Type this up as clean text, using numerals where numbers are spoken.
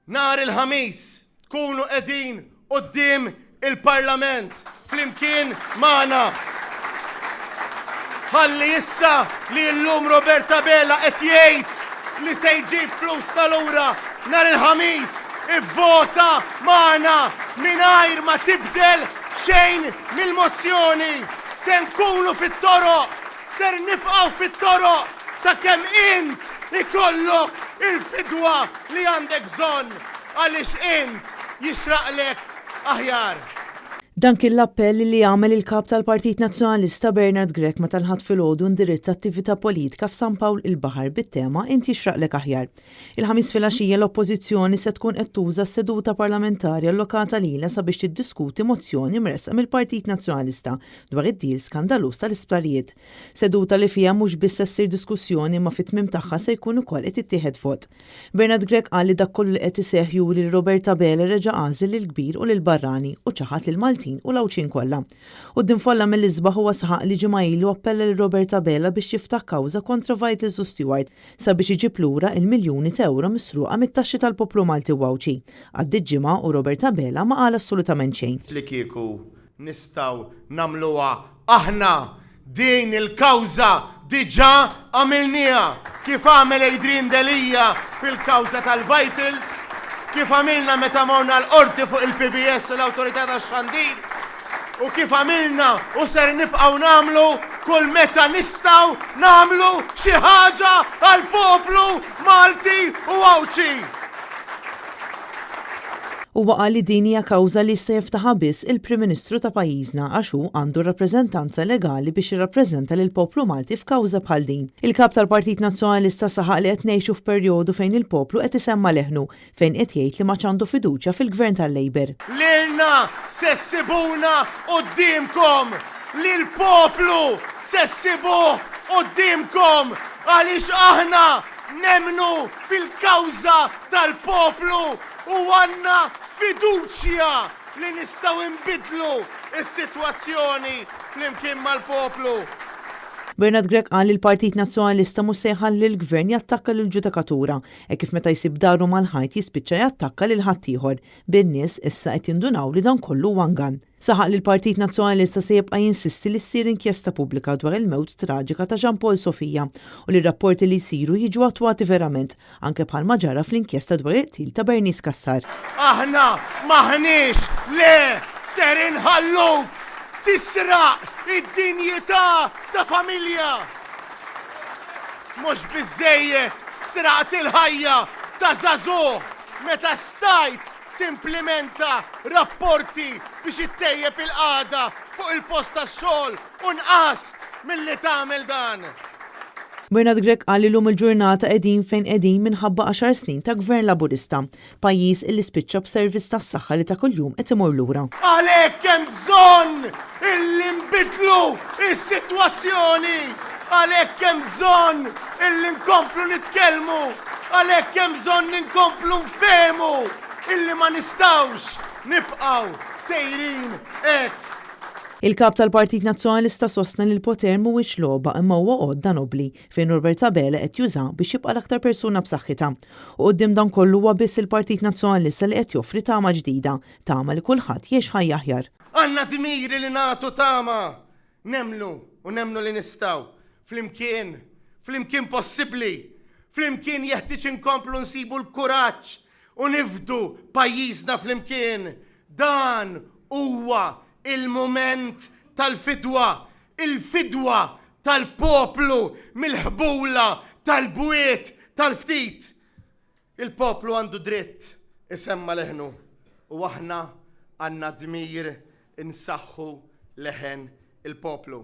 Nhar il-ħamis tkunu qegħdin quddiem il-Parlament flimkien magħna. Ħalli issa li llum Roberta Bella qed jgħid li se jġib flus tal-ura nhar il-ħamis ivvota magħna mingħajr ma tibdel xejn mill-mozzjoni. Se nkunu fit-toroq, ser nibqgħu fit-toroq sakemm int ikollok il-fidwa li għandek bżonn għaliex int jixraqlek aħjar. Dan kien l-appell li għamel il-kap tal-Partit Nazzjonalista Bernard Grech meta lħadd filgħodu indirizza attività politika f'San Pawl il-Baħar bit-tema Inti jixraqlek aħjar. Il-ħamis filgħaxija l-Oppożizzjoni se tkun qed tuża s-seduta parlamentari allokata lilha sabiex tiddiskuti mozzjoni mresqa mill-Partit Nazzjonalista dwar id-dil skandalus tal-isptarijiet. Seduta li fiha mhux biss ssir diskussjoni ma fit-tmiem tagħha se jkun ukoll qed ittieħed vot. Bernard Grech qal li dak kollu qed iseħħ juri li Roberta Bella reġa' għażel lill-kbir u lill-barrani u ċaħat lill-Maltin u l-Awċin kollha. U d-dinfolla mill-isbaħ huwa saħaq li ġimgħa ilu appella lil Roberta Bella biex jiftaħ kawża kontra Vitals u Stewart sabiex iġib lura il-miljuni ta' euro misruqa mit-taxxi tal-poplu Malti u Awċi. Għaddiet ġimgħa u Roberta Bella ma qal assolutament xejn. Li kieku nistgħu nagħmluha aħna din il-kawża diġà għamilniha kif għamel Adrian Delija fil-kawża tal-Vitals, kif għamilna meta morna l-qorti fuq il-PBS l-Awtorità tax-Xandir u kif għamilna u ser nibqgħu nagħmlu kull meta nistgħu nagħmlu xi ħaġa għall-poplu Malti u Awċi. Huwa qal li din hija kawża li jista' jiftaħha biss il-Prim Ministru ta' pajjiżna għax hu għandu rappreżentanza legali biex jirrappreżenta lil poplu Malti f'kawża bħal din. Il-kap tal-Partit Nazzjonalista saħaq li qed ngħixu f'perjodu fejn il-poplu qed isemma' leħnu fejn qed jgħid li ma ċandu fiduċja fil-Gvern tal-Labor. Lilna se ssibuna qudiemkom, lil poplu se ssibuh qudiemkom għaliex aħna nemmnu fil-kawża tal-poplu u għandna fiduċja li nistgħu nbidlu s-sitwazzjoni flimkien mal-poplu. Bernard Grech qal li l-Partit Nazzjonalista mhux se jħalli l-Gvern jattakka lill-ġudikatura hekk kif meta jsib daru mal-ħajt jispiċċa jattakka lil ħaddieħor. Bin-nies issa qed jindunaw li dan kollu wangan. Saħaq li l-Partit Nazzjonalista se jibqa' jinsisti li ssir inkjesta pubblika dwar il-mewt traġika ta' Jean Paul Sofija u li r-rapporti li jsiru jiġu attwati verament anke bħalma ġara fl-inkjesta dwar il-qtil ta' Bernice Kassar. Aħna maħniex le ser inħalluk tisraq id-dinjità ta' familja. Mhux biżżejjed sraqt il-ħajja ta' żagħżugħ meta stajt timplementa rapporti biex ittejjeb il-qagħda fuq il-post tax-xogħol u nqast milli tagħmel dan. Bernard Grech qal li llum il-ġurnata qegħdin fejn qegħdin minħabba 10 snin ta' Gvern Laburista, pajjiż illi spiċċa b'serviss tas-saħħa li ta' kuljum qed imur lura. Għalhekk hemm bżonn illi nbidlu s-sitwazzjoni, għalhekk hemm bżonn illi nkomplu nitkellmu, għalhekk hemm bżonn inkomplu nfehmu illi ma nistgħux nibqgħu sejrin hekk. Il-kap tal-Partit Nazzjonalista sostna li l-poter mhuwiex logħba imma huwa għodda nobbli fejn Roberta Bella qed juża biex jibqa' l-aktar persuna b'saħħitha. U quddiem dan kollu huwa biss il-Partit Nazzjonalista li qed joffri tama ġdida, tama li kulħadd jgħix ħajja aħjar. Għandna dmiri li nagħtu tama, nemnu li nistgħu. Flimkien possibbli, flimkien jeħtieġ inkomplu nsibu l-kuraġġ u nifdu pajjiżna flimkien. Dan huwa il-moment tal-fidwa, il-fidwa tal-poplu mill-ħbula tal-bwiet tal-ftit. Il-poplu għandu dritt isemma leħnu u aħna għandna dmir insaħħu leħen il-poplu.